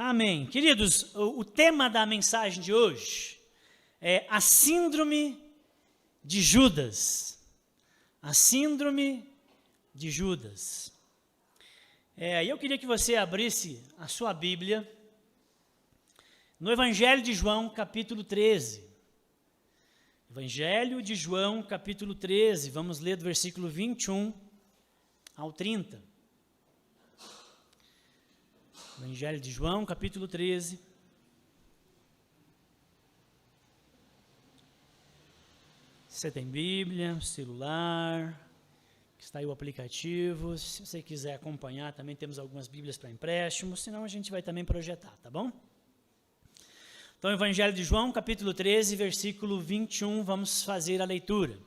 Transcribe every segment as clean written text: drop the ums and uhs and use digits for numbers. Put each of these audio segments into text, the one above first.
Amém. Queridos, o tema da mensagem de hoje é a síndrome de Judas. A síndrome de Judas. Eu queria que você abrisse a sua Bíblia no Evangelho de João, capítulo 13. Evangelho de João, capítulo 13. Vamos ler do versículo 21 ao 30. Evangelho de João, capítulo 13. Você tem Bíblia, celular, está aí o aplicativo. Se você quiser acompanhar, também temos algumas Bíblias para empréstimo, senão a gente vai também projetar, tá bom? Então, Evangelho de João, capítulo 13, versículo 21, vamos fazer a leitura.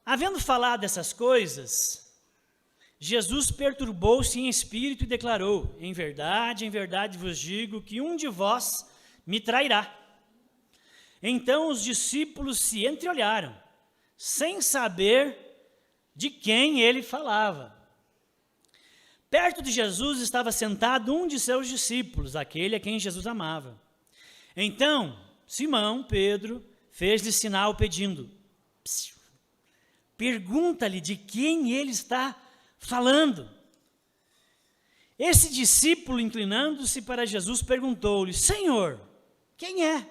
Havendo falado dessas coisas, Jesus perturbou-se em espírito e declarou: em verdade vos digo que um de vós me trairá. Então os discípulos se entreolharam, sem saber de quem ele falava. Perto de Jesus estava sentado um de seus discípulos, aquele a quem Jesus amava. Então Simão, Pedro, fez-lhe sinal pedindo: pergunta-lhe de quem ele está falando. Esse discípulo, inclinando-se para Jesus, perguntou-lhe: Senhor, quem é?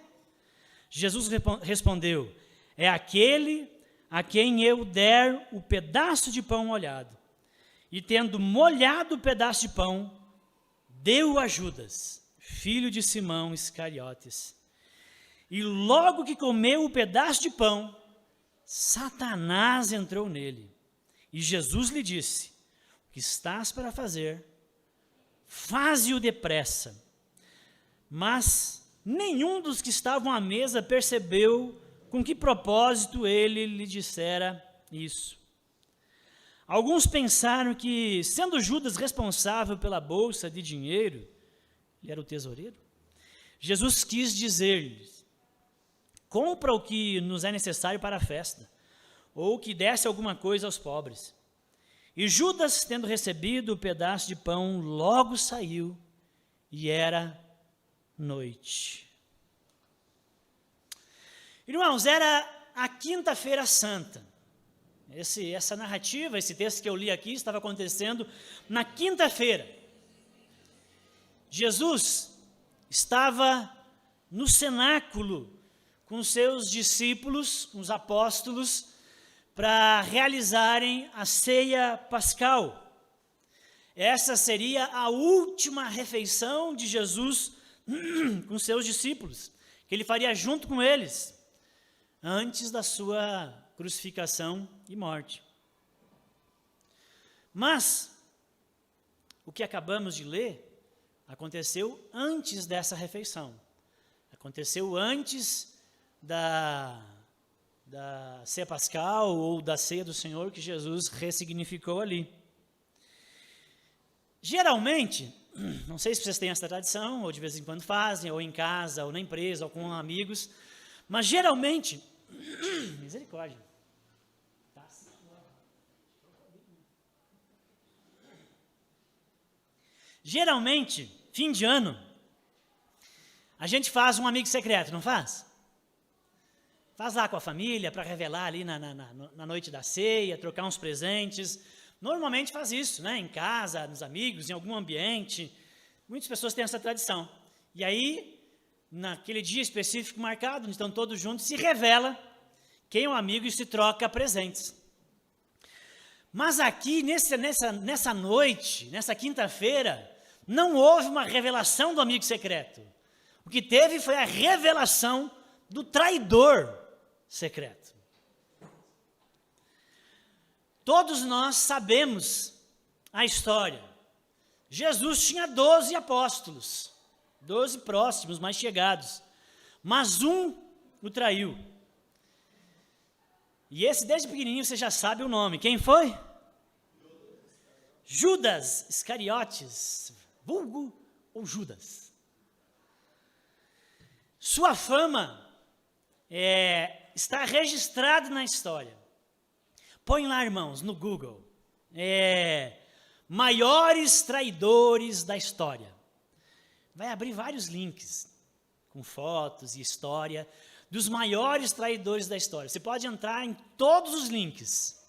Jesus respondeu: é aquele a quem eu der o pedaço de pão molhado. E tendo molhado o pedaço de pão, deu a Judas, filho de Simão Iscariotes. E logo que comeu o pedaço de pão, Satanás entrou nele. E Jesus lhe disse: o que estás para fazer, faze-o depressa. Mas nenhum dos que estavam à mesa percebeu com que propósito ele lhe dissera isso. Alguns pensaram que, sendo Judas responsável pela bolsa de dinheiro, ele era o tesoureiro, Jesus quis dizer-lhes: compra o que nos é necessário para a festa, ou que desse alguma coisa aos pobres. E Judas, tendo recebido o pedaço de pão, logo saiu, e era noite. Irmãos, era a quinta-feira santa. Essa narrativa, esse texto que eu li aqui, estava acontecendo na quinta-feira. Jesus estava no cenáculo com seus discípulos, com os apóstolos, para realizarem a ceia pascal. Essa seria a última refeição de Jesus com seus discípulos, que ele faria junto com eles, antes da sua crucificação e morte. Mas o que acabamos de ler aconteceu antes dessa refeição. Aconteceu antes da ceia pascal ou da ceia do Senhor, que Jesus ressignificou ali. Geralmente, não sei se vocês têm essa tradição, ou de vez em quando fazem, ou em casa, ou na empresa, ou com amigos, mas geralmente, misericórdia, geralmente, fim de ano, a gente faz um amigo secreto, não faz? Faz lá com a família, para revelar ali na noite da ceia, trocar uns presentes. Normalmente faz isso, né? Em casa, nos amigos, em algum ambiente. Muitas pessoas têm essa tradição. E aí, naquele dia específico marcado, onde estão todos juntos, se revela quem é o amigo e se troca presentes. Mas aqui, nessa noite, nessa quinta-feira, não houve uma revelação do amigo secreto. O que teve foi a revelação do traidor secreto. Todos nós sabemos a história. Jesus tinha 12 apóstolos, 12 próximos, mais chegados, mas um o traiu. E esse, desde pequenininho, você já sabe o nome. Quem foi? Judas Iscariotes, vulgo ou Judas. Sua fama está registrada na história. Põe lá, irmãos, no Google. Maiores traidores da história. vai abrir vários links, com fotos e história, dos maiores traidores da história. Você pode entrar em todos os links.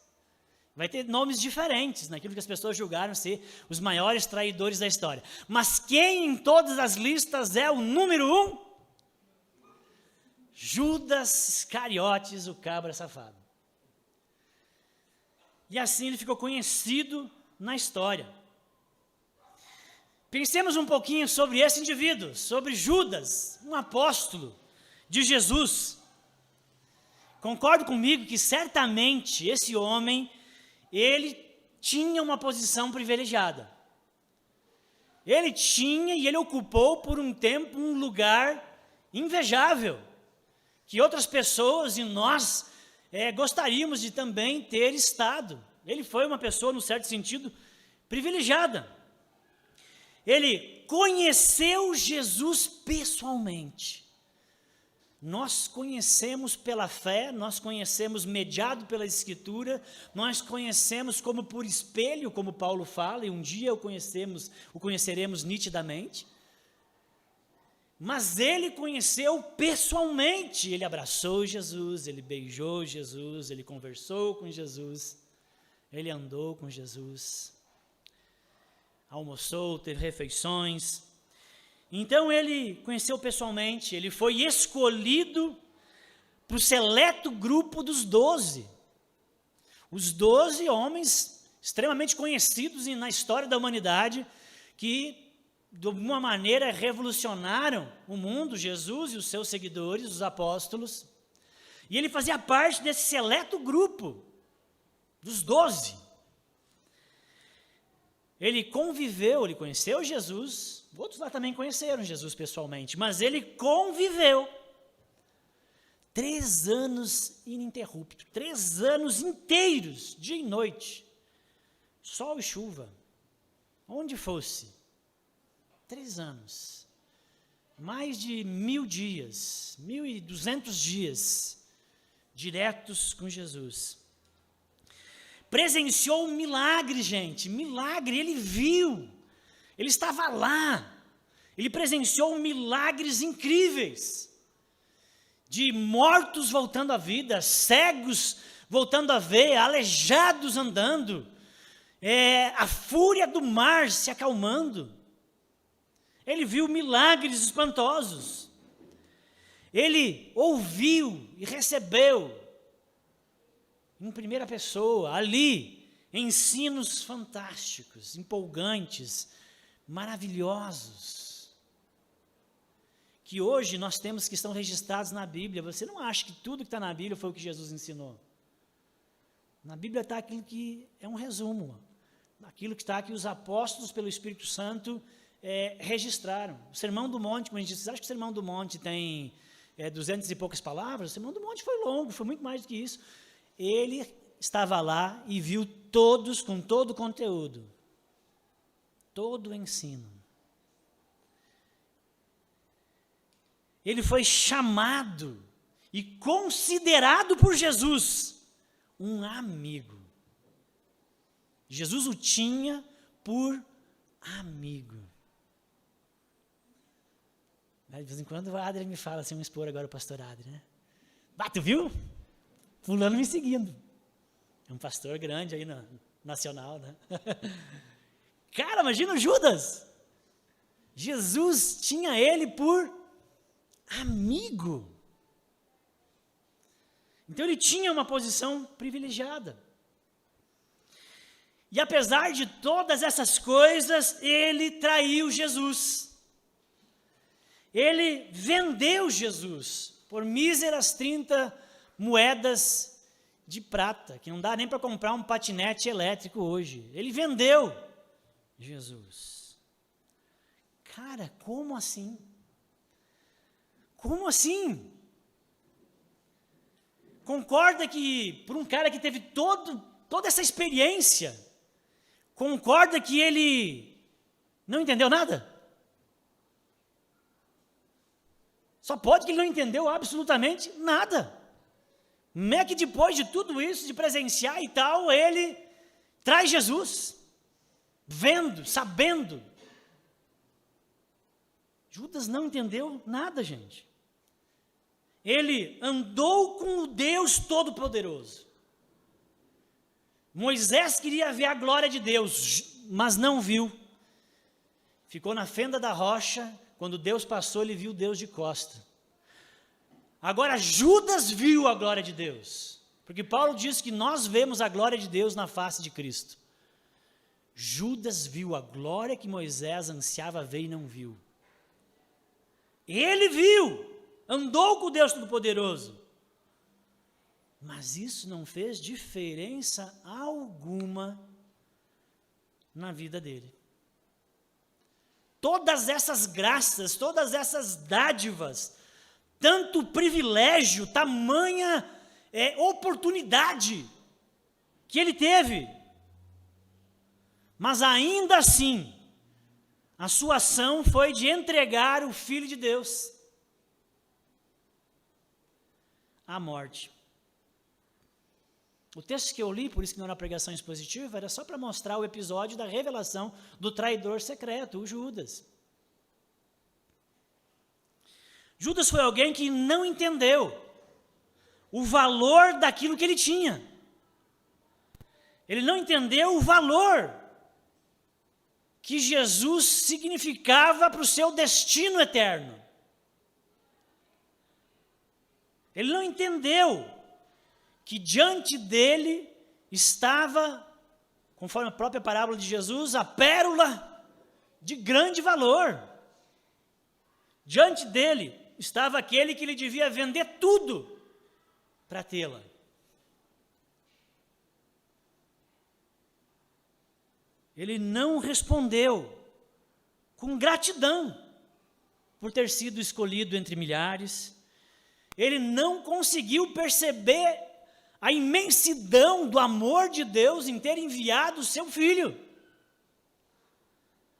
Vai ter nomes diferentes naquilo que as pessoas julgaram ser os maiores traidores da história. Mas quem em todas as listas é o número 1? Judas Iscariotes, o cabra safado. E assim ele ficou conhecido na história. Pensemos um pouquinho sobre esse indivíduo, sobre Judas, um apóstolo de Jesus. Concordo comigo que certamente esse homem, ele tinha uma posição privilegiada. Ele tinha e ele ocupou por um tempo um lugar invejável, que outras pessoas e nós gostaríamos de também ter estado. Ele foi uma pessoa, no certo sentido, privilegiada. Ele conheceu Jesus pessoalmente. Nós conhecemos pela fé, nós conhecemos mediado pela Escritura, nós conhecemos como por espelho, como Paulo fala, e um dia o conheceremos nitidamente. Mas ele conheceu pessoalmente, ele abraçou Jesus, ele beijou Jesus, ele conversou com Jesus, ele andou com Jesus, almoçou, teve refeições. Então ele conheceu pessoalmente, ele foi escolhido para o seleto grupo dos 12. Os 12 homens extremamente conhecidos na história da humanidade, que de alguma maneira revolucionaram o mundo, Jesus e os seus seguidores, os apóstolos. E ele fazia parte desse seleto grupo dos 12. Ele conviveu, ele conheceu Jesus, outros lá também conheceram Jesus pessoalmente, mas ele conviveu 3 anos ininterruptos, 3 anos inteiros, dia e noite, sol e chuva, onde fosse, 3 anos, mais de 1000 dias, 1200 dias, diretos com Jesus. Presenciou um milagre, gente, milagre, ele viu, ele estava lá, ele presenciou milagres incríveis, de mortos voltando à vida, cegos voltando a ver, aleijados andando, a fúria do mar se acalmando. Ele viu milagres espantosos, ele ouviu e recebeu, em primeira pessoa, ali, ensinos fantásticos, empolgantes, maravilhosos, que hoje nós temos que estão registrados na Bíblia. Você não acha que tudo que está na Bíblia foi o que Jesus ensinou? Na Bíblia está aquilo que é um resumo, aquilo que está aqui os apóstolos pelo Espírito Santo registraram. O Sermão do Monte, como a gente disse, acha que o Sermão do Monte tem 200 e poucas palavras? O Sermão do Monte foi longo, foi muito mais do que isso. Ele estava lá e viu todos com todo o conteúdo, todo o ensino. Ele foi chamado e considerado por Jesus um amigo. Jesus o tinha por amigo. De vez em quando o Adri me fala assim, vamos expor agora o pastor Adri, né? Tu viu? Fulano me seguindo. É um pastor grande aí nacional, né? Cara, imagina o Judas. Jesus tinha ele por amigo. Então ele tinha uma posição privilegiada. E apesar de todas essas coisas, ele traiu Jesus. Ele vendeu Jesus por míseras 30 moedas de prata, que não dá nem para comprar um patinete elétrico hoje. Ele vendeu Jesus. Cara, como assim? Como assim? Concorda que, por um cara que teve toda essa experiência, concorda que ele não entendeu nada? Só pode que ele não entendeu absolutamente nada. Como é que depois de tudo isso, de presenciar e tal, ele traz Jesus, vendo, sabendo. Judas não entendeu nada, gente. Ele andou com o Deus Todo-Poderoso. Moisés queria ver a glória de Deus, mas não viu. Ficou na fenda da rocha, quando Deus passou, ele viu Deus de costa. Agora Judas viu a glória de Deus, porque Paulo diz que nós vemos a glória de Deus na face de Cristo. Judas viu a glória que Moisés ansiava ver e não viu. Ele viu, andou com o Deus Todo-Poderoso, mas isso não fez diferença alguma na vida dele. Todas essas graças, todas essas dádivas, tanto privilégio, tamanha oportunidade que ele teve, mas ainda assim, a sua ação foi de entregar o Filho de Deus à morte. O texto que eu li, por isso que não era pregação expositiva, era só para mostrar o episódio da revelação do traidor secreto, o Judas. Judas foi alguém que não entendeu o valor daquilo que ele tinha. Ele não entendeu o valor que Jesus significava para o seu destino eterno. Ele não entendeu que diante dele estava, conforme a própria parábola de Jesus, a pérola de grande valor. Diante dele estava aquele que ele devia vender tudo para tê-la. Ele não respondeu com gratidão por ter sido escolhido entre milhares. Ele não conseguiu perceber a imensidão do amor de Deus em ter enviado o seu Filho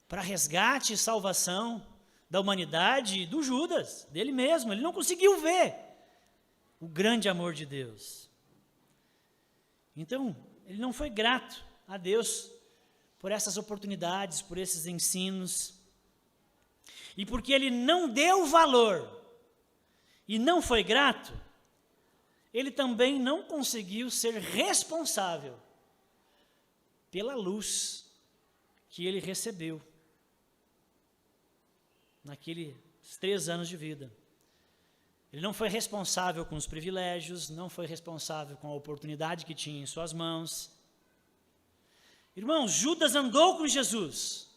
para resgate e salvação da humanidade e do Judas, dele mesmo. Ele não conseguiu ver o grande amor de Deus. Então, ele não foi grato a Deus por essas oportunidades, por esses ensinos. E porque ele não deu valor e não foi grato, ele também não conseguiu ser responsável pela luz que ele recebeu naqueles 3 anos de vida. Ele não foi responsável com os privilégios, não foi responsável com a oportunidade que tinha em suas mãos. Irmãos, Judas andou com Jesus,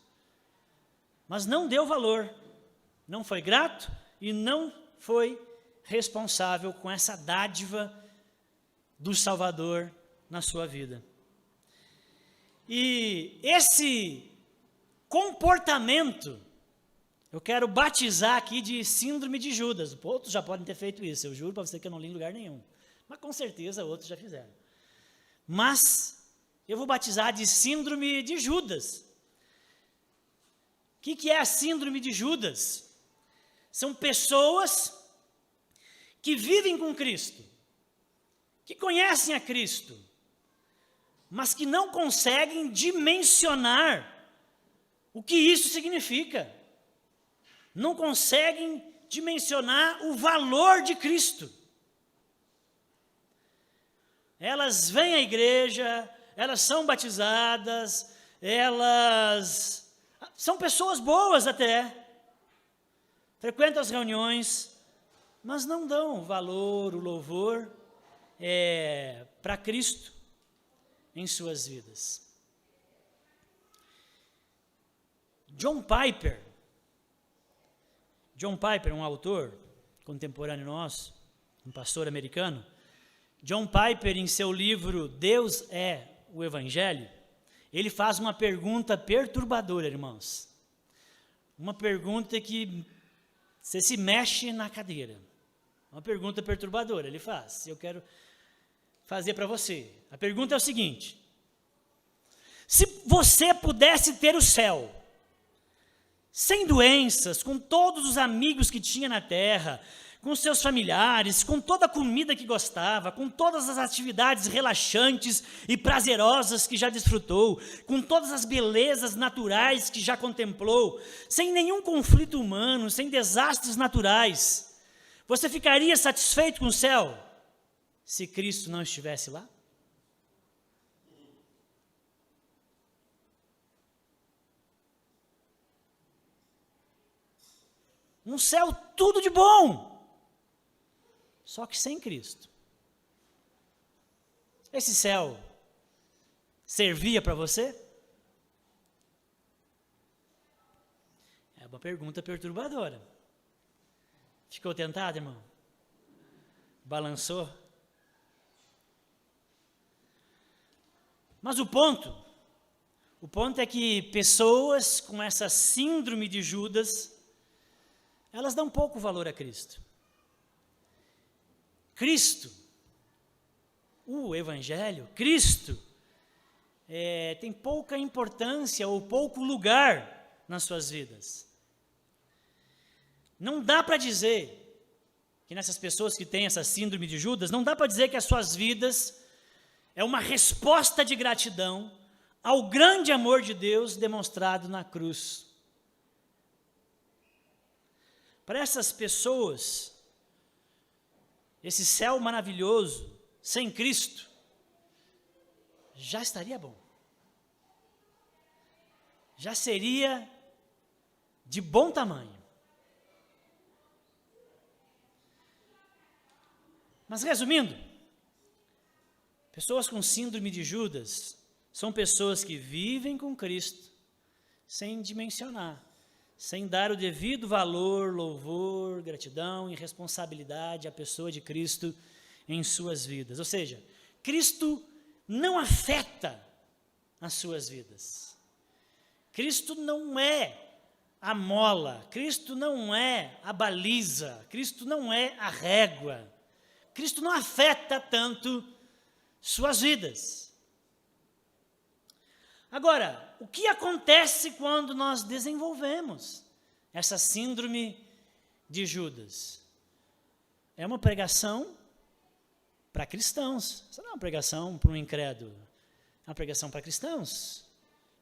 mas não deu valor, não foi grato e não foi responsável com essa dádiva do Salvador na sua vida. E esse comportamento, eu quero batizar aqui de síndrome de Judas. Outros já podem ter feito isso, eu juro para você que eu não li em lugar nenhum, mas com certeza outros já fizeram. Mas eu vou batizar de síndrome de Judas. O que é a síndrome de Judas? São pessoas que vivem com Cristo, que conhecem a Cristo, mas que não conseguem dimensionar o que isso significa. Não conseguem dimensionar o valor de Cristo. Elas vêm à igreja, elas são batizadas, elas são pessoas boas até, frequentam as reuniões, mas não dão o valor, o louvor para Cristo em suas vidas. John Piper, um autor contemporâneo nosso, um pastor americano. John Piper, em seu livro Deus é o Evangelho, ele faz uma pergunta perturbadora, irmãos. Uma pergunta que você se mexe na cadeira. Uma pergunta perturbadora, ele faz. Eu quero fazer para você. A pergunta é o seguinte: se você pudesse ter o céu, sem doenças, com todos os amigos que tinha na terra, com seus familiares, com toda a comida que gostava, com todas as atividades relaxantes e prazerosas que já desfrutou, com todas as belezas naturais que já contemplou, sem nenhum conflito humano, sem desastres naturais, você ficaria satisfeito com o céu se Cristo não estivesse lá? Um céu tudo de bom, só que sem Cristo. Esse céu servia para você? É uma pergunta perturbadora. Ficou tentado, irmão? Balançou? Mas o ponto é que pessoas com essa síndrome de Judas, elas dão pouco valor a Cristo. Cristo, o Evangelho, Cristo, tem pouca importância ou pouco lugar nas suas vidas. Não dá para dizer que nessas pessoas que têm essa síndrome de Judas, não dá para dizer que as suas vidas é uma resposta de gratidão ao grande amor de Deus demonstrado na cruz. Para essas pessoas, esse céu maravilhoso, sem Cristo, já estaria bom. Já seria de bom tamanho. Mas resumindo, pessoas com síndrome de Judas são pessoas que vivem com Cristo sem dimensionar, sem dar o devido valor, louvor, gratidão e responsabilidade à pessoa de Cristo em suas vidas. Ou seja, Cristo não afeta as suas vidas. Cristo não é a mola, Cristo não é a baliza, Cristo não é a régua. Cristo não afeta tanto suas vidas. Agora, o que acontece quando nós desenvolvemos essa síndrome de Judas? É uma pregação para cristãos. Isso não é uma pregação para um incrédulo. É uma pregação para cristãos.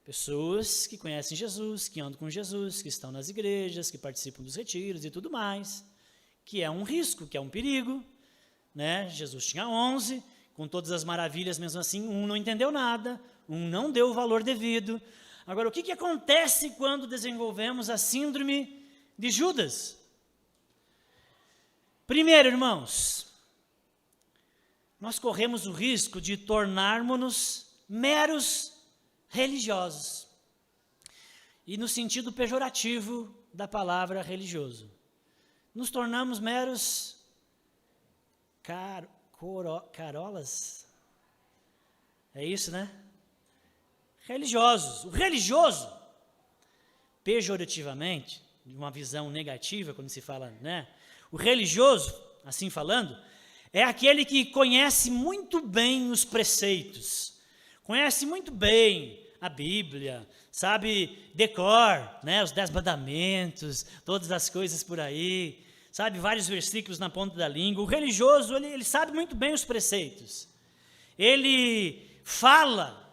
Pessoas que conhecem Jesus, que andam com Jesus, que estão nas igrejas, que participam dos retiros e tudo mais. Que é um risco, que é um perigo. Né? Jesus tinha 11, com todas as maravilhas, mesmo assim, um não entendeu nada, um não deu o valor devido. Agora, o que acontece quando desenvolvemos a síndrome de Judas? Primeiro, irmãos, nós corremos o risco de tornarmos-nos meros religiosos. E no sentido pejorativo da palavra religioso. Nos tornamos meros carolas? É isso, né? Religiosos. O religioso, pejorativamente, de uma visão negativa, quando se fala, né? O religioso, assim falando, é aquele que conhece muito bem os preceitos, conhece muito bem a Bíblia, sabe decor, né? Os 10 mandamentos, todas as coisas por aí, sabe, vários versículos na ponta da língua. O religioso, ele sabe muito bem os preceitos. Ele fala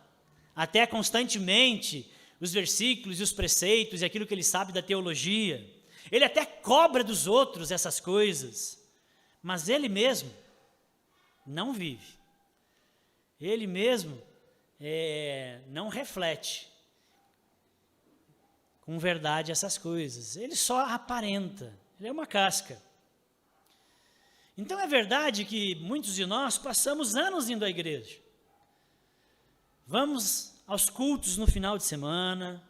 até constantemente os versículos e os preceitos e aquilo que ele sabe da teologia. Ele até cobra dos outros essas coisas, mas ele mesmo não vive. Ele mesmo não reflete com verdade essas coisas. Ele só aparenta. Ele é uma casca. Então é verdade que muitos de nós passamos anos indo à igreja. Vamos aos cultos no final de semana,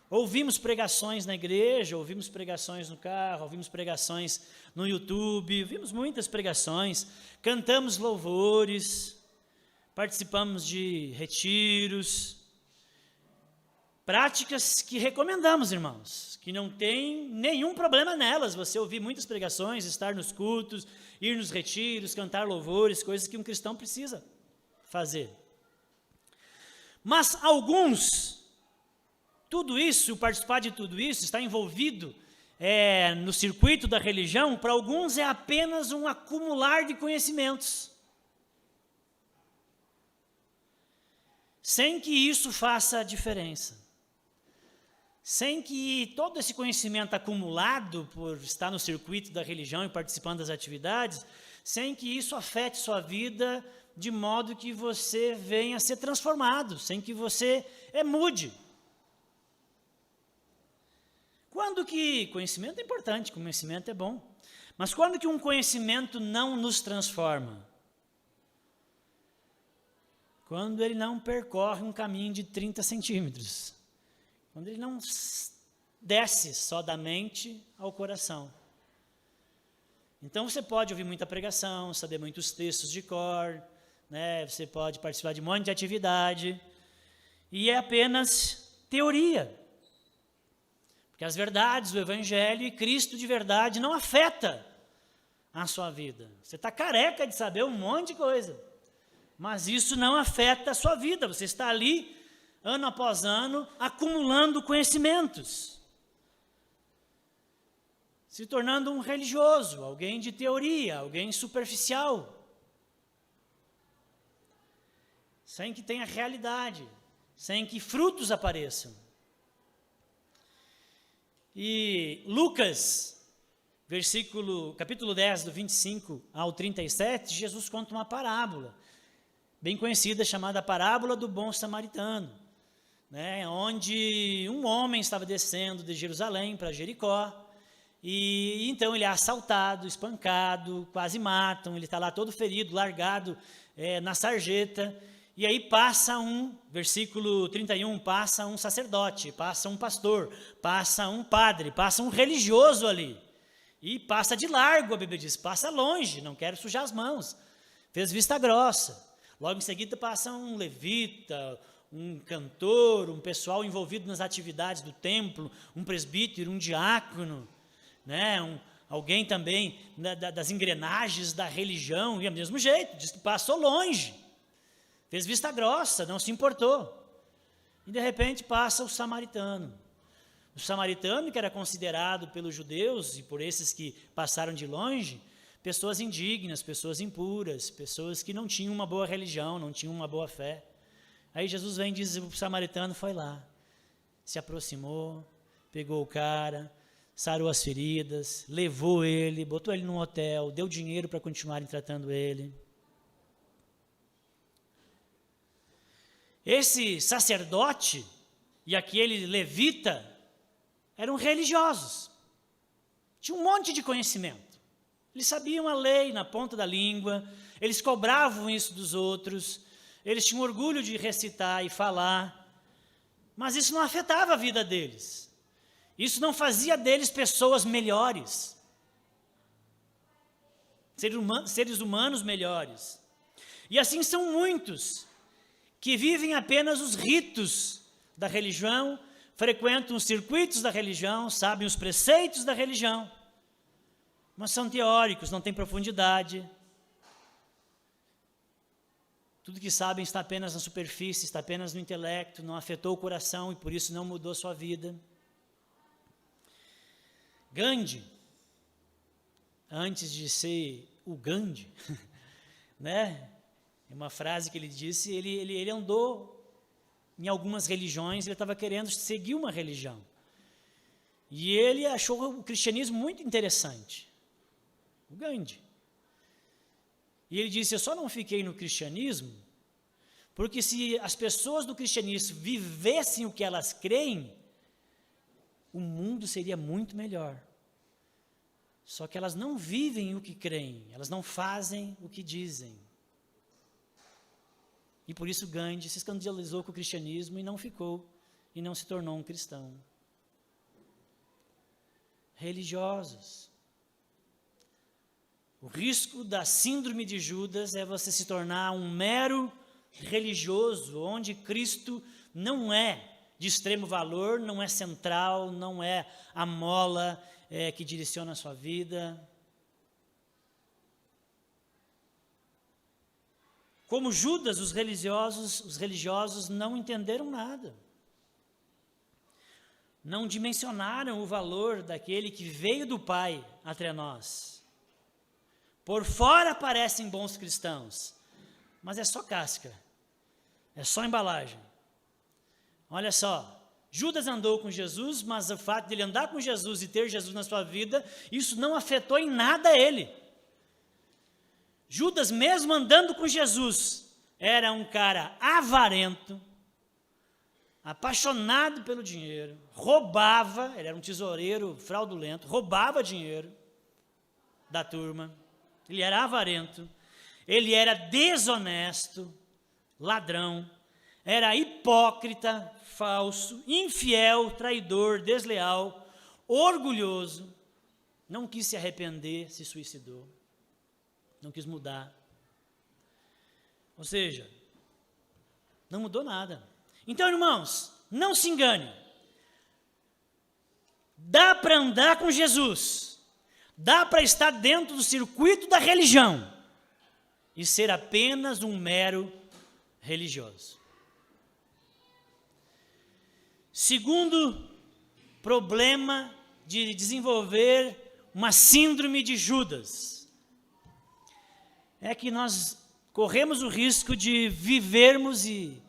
ouvimos pregações na igreja, ouvimos pregações no carro, ouvimos pregações no YouTube, ouvimos muitas pregações, cantamos louvores, participamos de retiros, práticas que recomendamos, irmãos, que não tem nenhum problema nelas, você ouvir muitas pregações, estar nos cultos, ir nos retiros, cantar louvores, coisas que um cristão precisa fazer. Mas alguns, tudo isso, participar de tudo isso, está envolvido no circuito da religião, para alguns é apenas um acumular de conhecimentos, sem que isso faça a diferença, sem que todo esse conhecimento acumulado por estar no circuito da religião e participando das atividades, sem que isso afete sua vida de modo que você venha a ser transformado, sem que você mude. Quando que conhecimento é importante, conhecimento é bom, mas quando que um conhecimento não nos transforma? Quando ele não percorre um caminho de 30 centímetros, quando ele não desce só da mente ao coração. Então você pode ouvir muita pregação, saber muitos textos de cor, né? Você pode participar de um monte de atividade, e é apenas teoria. Porque as verdades do Evangelho e Cristo de verdade não afeta a sua vida. Você está careca de saber um monte de coisa, mas isso não afeta a sua vida. Você está ali, ano após ano, acumulando conhecimentos, se tornando um religioso, alguém de teoria, alguém superficial, sem que tenha realidade, sem que frutos apareçam. E Lucas, capítulo 10, do 25 ao 37, Jesus conta uma parábola, bem conhecida, chamada Parábola do Bom Samaritano, né, onde um homem estava descendo de Jerusalém para Jericó, e então ele é assaltado, espancado, quase matam, ele está lá todo ferido, largado na sarjeta, e aí passa versículo 31, passa um sacerdote, passa um pastor, passa um padre, passa um religioso ali, e passa de largo, a Bíblia diz, passa longe, não quero sujar as mãos, fez vista grossa. Logo em seguida passa um levita, um cantor, um pessoal envolvido nas atividades do templo, um presbítero, um diácono, né? Alguém também das engrenagens da religião, e ao mesmo jeito, diz que passou longe, fez vista grossa, não se importou. E de repente passa o samaritano. O samaritano, que era considerado pelos judeus e por esses que passaram de longe, pessoas indignas, pessoas impuras, pessoas que não tinham uma boa religião, não tinham uma boa fé. Aí Jesus vem e diz, o samaritano foi lá, se aproximou, pegou o cara, sarou as feridas, levou ele, botou ele num hotel, deu dinheiro para continuarem tratando ele. Esse sacerdote e aquele levita eram religiosos, tinham um monte de conhecimento. Eles sabiam a lei na ponta da língua, eles cobravam isso dos outros, eles tinham orgulho de recitar e falar, mas isso não afetava a vida deles. Isso não fazia deles pessoas melhores, seres humanos melhores. E assim são muitos que vivem apenas os ritos da religião, frequentam os circuitos da religião, sabem os preceitos da religião, mas são teóricos, não têm profundidade. Tudo que sabem está apenas na superfície, está apenas no intelecto, não afetou o coração e por isso não mudou sua vida. Gandhi, antes de ser o Gandhi, né? É uma frase que ele disse, ele andou em algumas religiões, ele estava querendo seguir uma religião. E ele achou o cristianismo muito interessante. O Gandhi. E ele disse, eu só não fiquei no cristianismo, porque se as pessoas do cristianismo vivessem o que elas creem, o mundo seria muito melhor. Só que elas não vivem o que creem, elas não fazem o que dizem. E por isso Gandhi se escandalizou com o cristianismo e não ficou, e não se tornou um cristão. Religiosos. O risco da síndrome de Judas é você se tornar um mero religioso, onde Cristo não é de extremo valor, não é central, não é a mola que direciona a sua vida. Como Judas, os religiosos não entenderam nada. não dimensionaram o valor daquele que veio do Pai até nós. Por fora parecem bons cristãos, mas é só casca, é só embalagem. Olha só, Judas andou com Jesus, mas o fato de ele andar com Jesus e ter Jesus na sua vida, isso não afetou em nada ele. Judas, mesmo andando com Jesus, era um cara avarento, apaixonado pelo dinheiro, roubava, ele era um tesoureiro fraudulento, roubava dinheiro da turma, ele era avarento, ele era desonesto, ladrão, era hipócrita, falso, infiel, traidor, desleal, orgulhoso, não quis se arrepender, se suicidou, não quis mudar. Ou seja, não mudou nada. Então, irmãos, não se engane. Dá para andar com Jesus, dá para estar dentro do circuito da religião e ser apenas um mero religioso. Segundo problema de desenvolver uma síndrome de Judas é que nós corremos o risco de vivermos e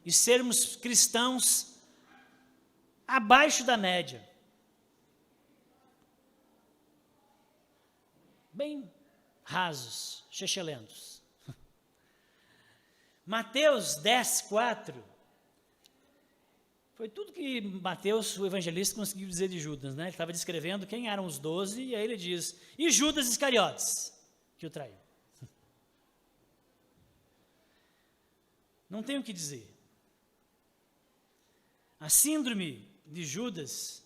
sermos cristãos abaixo da média. Bem rasos, chechelentos. Mateus 10:4 foi tudo que Mateus, o evangelista, conseguiu dizer de Judas, né? Ele estava descrevendo quem eram os 12, e aí ele diz, e Judas Iscariotes, que o traiu. Não tem o que dizer. A síndrome de Judas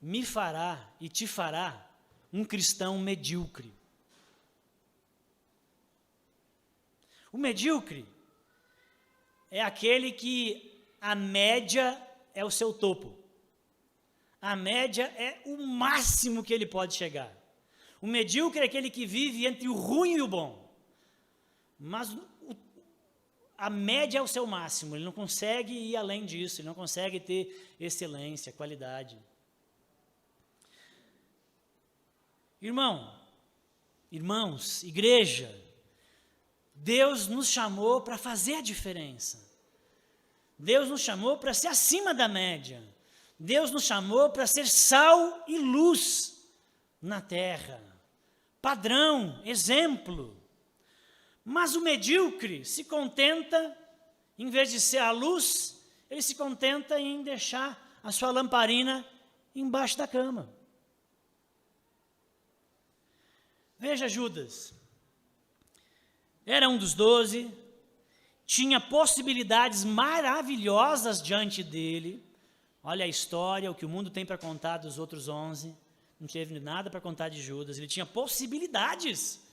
me fará e te fará um cristão medíocre. O medíocre é aquele que a média é o seu topo. A média é o máximo que ele pode chegar. O medíocre é aquele que vive entre o ruim e o bom. Mas a média é o seu máximo, ele não consegue ir além disso, ele não consegue ter excelência, qualidade. Irmãos, igreja, Deus nos chamou para fazer a diferença. Deus nos chamou para ser acima da média. Deus nos chamou para ser sal e luz na terra. Padrão, exemplo. Mas o medíocre se contenta, em vez de ser a luz, ele se contenta em deixar a sua lamparina embaixo da cama. Veja Judas, era um dos 12, tinha possibilidades maravilhosas diante dele. Olha a história, o que o mundo tem para contar dos outros 11, não teve nada para contar de Judas, ele tinha possibilidades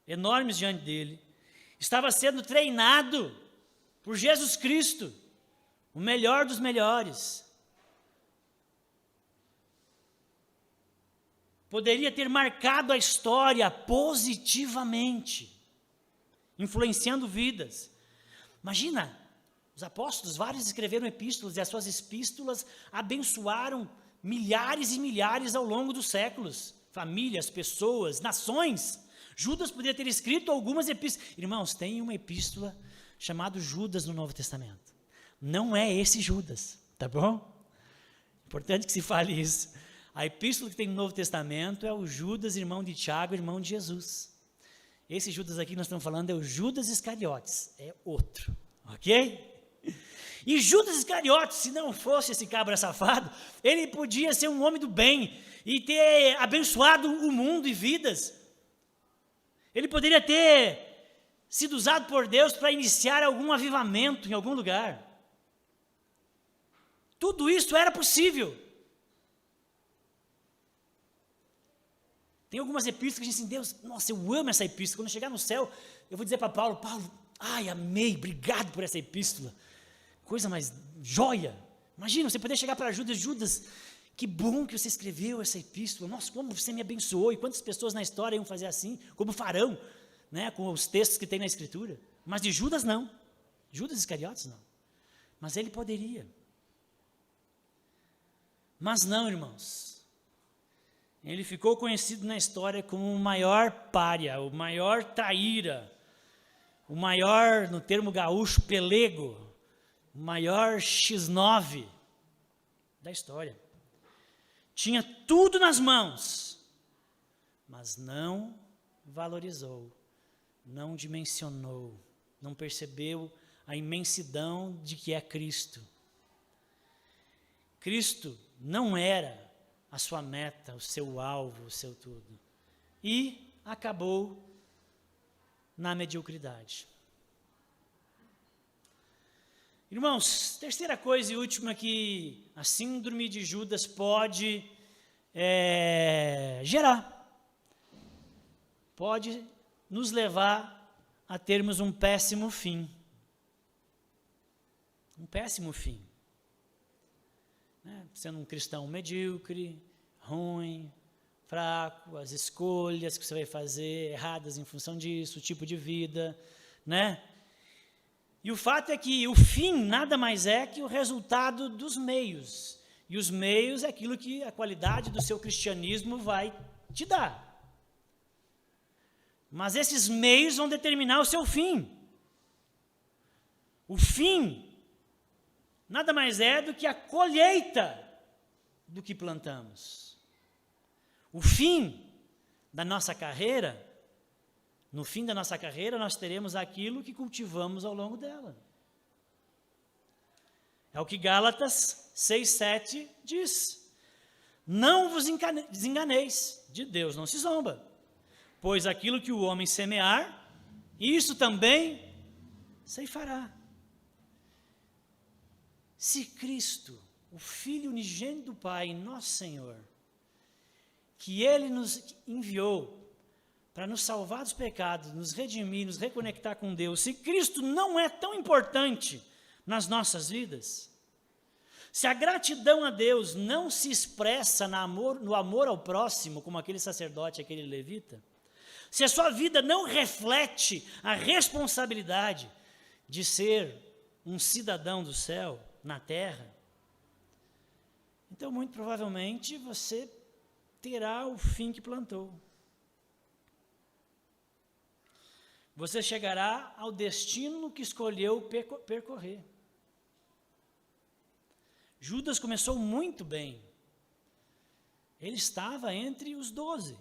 enormes diante dele, estava sendo treinado por Jesus Cristo, o melhor dos melhores. Poderia ter marcado a história positivamente, influenciando vidas. Imagina, os apóstolos, vários escreveram epístolas, e as suas epístolas abençoaram milhares e milhares ao longo dos séculos, famílias, pessoas, nações. Judas poderia ter escrito algumas epístolas. Irmãos, tem uma epístola chamada Judas no Novo Testamento. Não é esse Judas, tá bom? Importante que se fale isso. A epístola que tem no Novo Testamento é o Judas, irmão de Tiago, irmão de Jesus. Esse Judas aqui que nós estamos falando é o Judas Iscariotes, é outro, ok? E Judas Iscariotes, se não fosse esse cabra safado, ele podia ser um homem do bem e ter abençoado o mundo e vidas. Ele poderia ter sido usado por Deus para iniciar algum avivamento em algum lugar. Tudo isso era possível. Tem algumas epístolas que dizem assim, Deus, nossa, eu amo essa epístola. Quando eu chegar no céu, eu vou dizer para Paulo, ai, amei, obrigado por essa epístola. Coisa mais joia. Imagina, você poder chegar para Judas, que bom que você escreveu essa epístola. Nossa, como você me abençoou. E quantas pessoas na história iam fazer assim, como farão, né, com os textos que tem na Escritura. Mas de Judas, não. Judas Iscariotes, não. Mas ele poderia. Mas não, irmãos. Ele ficou conhecido na história como o maior pária, o maior traíra, o maior, no termo gaúcho, pelego, o maior X9 da história. Tinha tudo nas mãos, mas não valorizou, não dimensionou, não percebeu a imensidão de que é Cristo. Cristo não era a sua meta, o seu alvo, o seu tudo. E acabou na mediocridade. Irmãos, terceira coisa e última que a síndrome de Judas pode gerar. Pode nos levar a termos um péssimo fim. Um péssimo fim. Sendo um cristão medíocre, ruim, fraco, as escolhas que você vai fazer erradas em função disso, o tipo de vida, né? E o fato é que o fim nada mais é que o resultado dos meios. E os meios é aquilo que a qualidade do seu cristianismo vai te dar. Mas esses meios vão determinar o seu fim. O fim nada mais é do que a colheita do que plantamos. O fim da nossa carreira, no fim da nossa carreira, nós teremos aquilo que cultivamos ao longo dela. É o que Gálatas 6:7 diz. Não vos desenganeis, de Deus não se zomba, pois aquilo que o homem semear, isso também ceifará. Se Cristo, o Filho unigênito do Pai, nosso Senhor, que Ele nos enviou para nos salvar dos pecados, nos redimir, nos reconectar com Deus, se Cristo não é tão importante nas nossas vidas, se a gratidão a Deus não se expressa no amor ao próximo, como aquele sacerdote, aquele levita, se a sua vida não reflete a responsabilidade de ser um cidadão do céu, na terra, então muito provavelmente você terá o fim que plantou. Você chegará ao destino que escolheu percorrer. Judas começou muito bem. Ele estava entre os 12.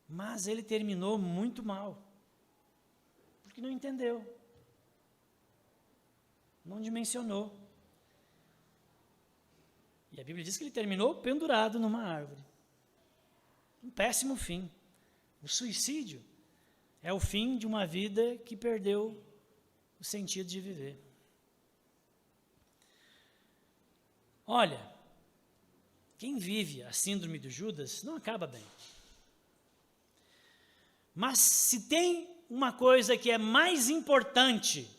Mas ele terminou muito mal. Porque não entendeu. Não dimensionou. E a Bíblia diz que ele terminou pendurado numa árvore. Um péssimo fim. O suicídio é o fim de uma vida que perdeu o sentido de viver. Olha, quem vive a síndrome de Judas não acaba bem. Mas se tem uma coisa que é mais importante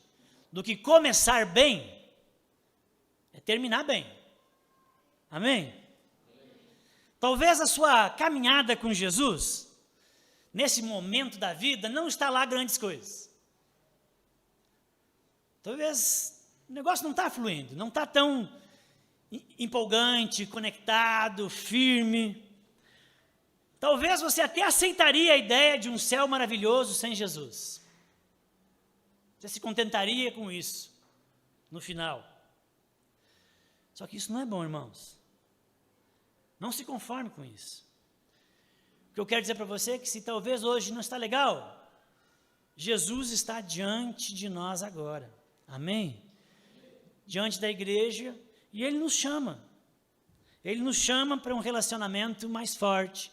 do que começar bem, é terminar bem. Amém? Talvez a sua caminhada com Jesus, nesse momento da vida, não está lá grandes coisas. Talvez o negócio não está fluindo, não está tão empolgante, conectado, firme. Talvez você até aceitaria a ideia de um céu maravilhoso sem Jesus. Você se contentaria com isso, no final. Só que isso não é bom, irmãos. Não se conforme com isso. O que eu quero dizer para você é que se talvez hoje não está legal, Jesus está diante de nós agora. Amém? Diante da igreja, e Ele nos chama. Ele nos chama para um relacionamento mais forte,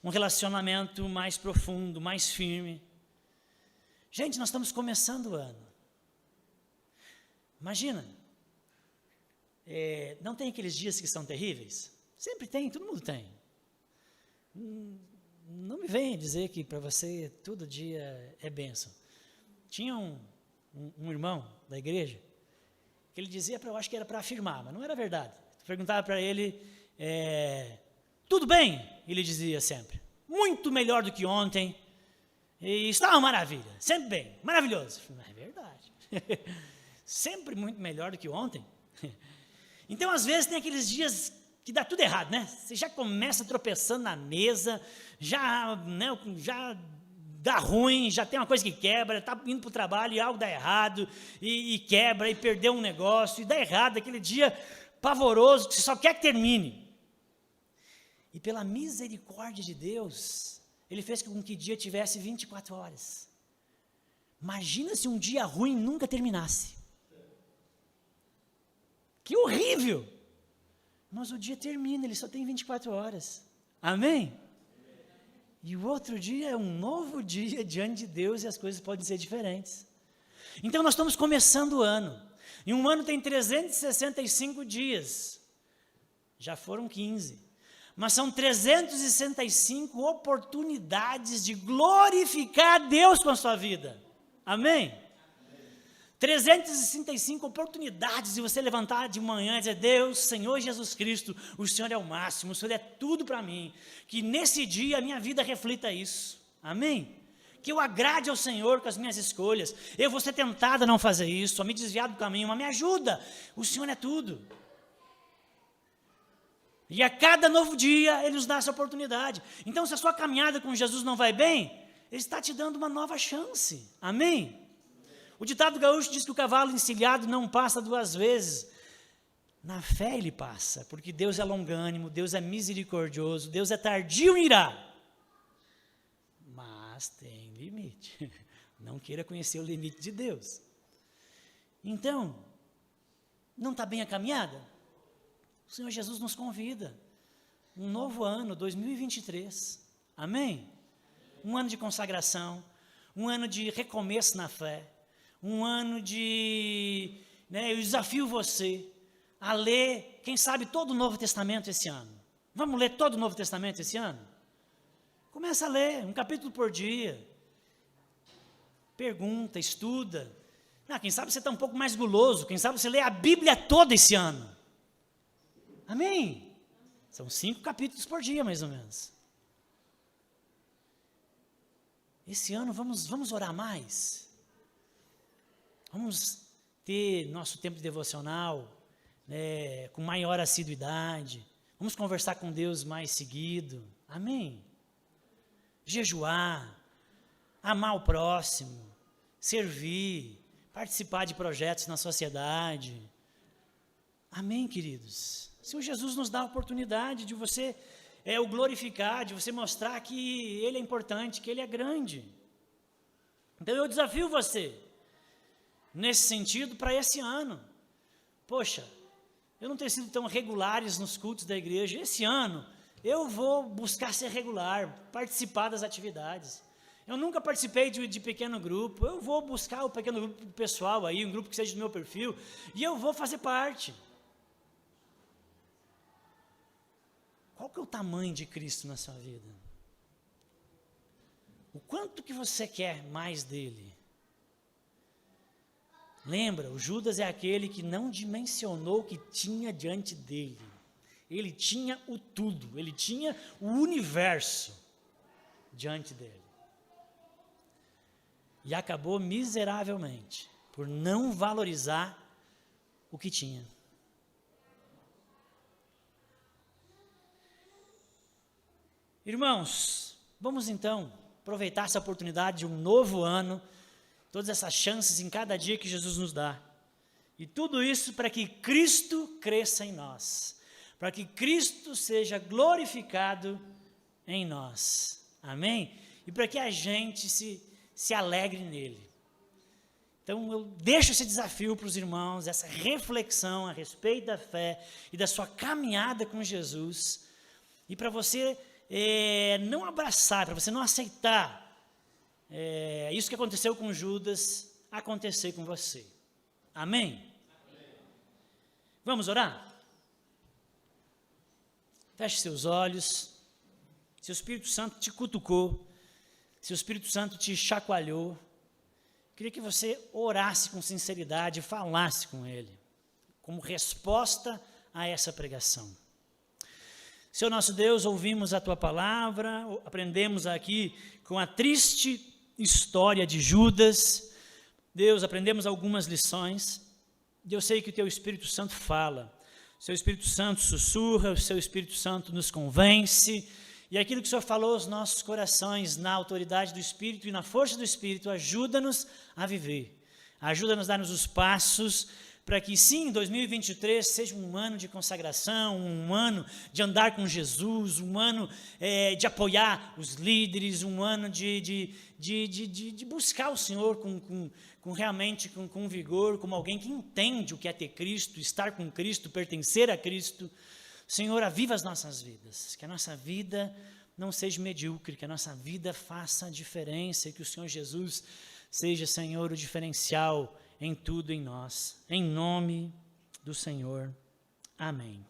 um relacionamento mais profundo, mais firme. Gente, nós estamos começando o ano. Imagina, não tem aqueles dias que são terríveis? Sempre tem, todo mundo tem. Não me venha dizer que para você todo dia é bênção. Tinha um irmão da igreja que ele dizia, eu acho que era para afirmar, mas não era verdade. Perguntava para ele, tudo bem? Ele dizia sempre, muito melhor do que ontem, e está uma maravilha, sempre bem, maravilhoso. Não é verdade. sempre muito melhor do que ontem. Então, às vezes, tem aqueles dias que dá tudo errado, né? Você já começa tropeçando na mesa, já dá ruim, já tem uma coisa que quebra, está indo para o trabalho e algo dá errado, e quebra, e perdeu um negócio, e dá errado, aquele dia pavoroso, que você só quer que termine. E pela misericórdia de Deus, Ele fez com que o dia tivesse 24 horas. Imagina se um dia ruim nunca terminasse. Que horrível! Mas o dia termina, ele só tem 24 horas. Amém? E o outro dia é um novo dia diante de Deus e as coisas podem ser diferentes. Então nós estamos começando o ano. E um ano tem 365 dias. Já foram 15. Mas são 365 oportunidades de glorificar a Deus com a sua vida. Amém? 365 oportunidades de você levantar de manhã e dizer: Deus, Senhor Jesus Cristo, o Senhor é o máximo, o Senhor é tudo para mim. Que nesse dia a minha vida reflita isso. Amém? Que eu agrade ao Senhor com as minhas escolhas. Eu vou ser tentado a não fazer isso, a me desviar do caminho, mas me ajuda. O Senhor é tudo. E a cada novo dia Ele nos dá essa oportunidade. Então, se a sua caminhada com Jesus não vai bem, Ele está te dando uma nova chance. Amém? O ditado gaúcho diz que o cavalo encilhado não passa 2 vezes. Na fé ele passa, porque Deus é longânimo, Deus é misericordioso, Deus é tardio em irar. Mas tem limite. Não queira conhecer o limite de Deus. Então, não está bem a caminhada? O Senhor Jesus nos convida. Um novo ano, 2023. Amém? Um ano de consagração, um ano de recomeço na fé. Um ano de, eu desafio você a ler, quem sabe, todo o Novo Testamento esse ano. Vamos ler todo o Novo Testamento esse ano? Começa a ler, um capítulo por dia. Pergunta, estuda. Quem sabe você está um pouco mais guloso, quem sabe você lê a Bíblia toda esse ano. Amém? São 5 capítulos por dia, mais ou menos. Esse ano vamos orar mais. Vamos ter nosso tempo de devocional com maior assiduidade. Vamos conversar com Deus mais seguido. Amém? Jejuar, amar o próximo, servir, participar de projetos na sociedade. Amém, queridos? O Senhor Jesus nos dá a oportunidade de você o glorificar, de você mostrar que Ele é importante, que Ele é grande. Então eu desafio você, nesse sentido, para esse ano. Poxa, eu não tenho sido tão regulares nos cultos da igreja. Esse ano, eu vou buscar ser regular, participar das atividades. Eu nunca participei de pequeno grupo. Eu vou buscar o pequeno grupo pessoal aí, um grupo que seja do meu perfil, e eu vou fazer parte. Qual que é o tamanho de Cristo na sua vida? O quanto que você quer mais dele? Lembra, o Judas é aquele que não dimensionou o que tinha diante dele. Ele tinha o tudo, ele tinha o universo diante dele. E acabou miseravelmente por não valorizar o que tinha. Irmãos, vamos então aproveitar essa oportunidade de um novo ano, todas essas chances em cada dia que Jesus nos dá. E tudo isso para que Cristo cresça em nós, para que Cristo seja glorificado em nós. Amém? E para que a gente se alegre nele. Então eu deixo esse desafio para os irmãos, essa reflexão a respeito da fé e da sua caminhada com Jesus. E para você não abraçar, para você não aceitar isso que aconteceu com Judas, acontecer com você. Amém? Amém? Vamos orar? Feche seus olhos. Se o Espírito Santo te cutucou, se o Espírito Santo te chacoalhou, queria que você orasse com sinceridade, falasse com Ele, como resposta a essa pregação. Senhor nosso Deus, ouvimos a Tua palavra, aprendemos aqui com a triste história de Judas. Deus, aprendemos algumas lições, eu sei que o teu Espírito Santo fala, o seu Espírito Santo sussurra, o seu Espírito Santo nos convence, e aquilo que o Senhor falou aos nossos corações, na autoridade do Espírito e na força do Espírito, ajuda-nos a viver, ajuda-nos a dar-nos os passos, para que sim, 2023 seja um ano de consagração, um ano de andar com Jesus, um ano de apoiar os líderes, um ano de buscar o Senhor realmente com vigor, como alguém que entende o que é ter Cristo, estar com Cristo, pertencer a Cristo. Senhor, aviva as nossas vidas, que a nossa vida não seja medíocre, que a nossa vida faça a diferença, e que o Senhor Jesus seja, Senhor, o diferencial em tudo em nós. Em nome do Senhor. Amém.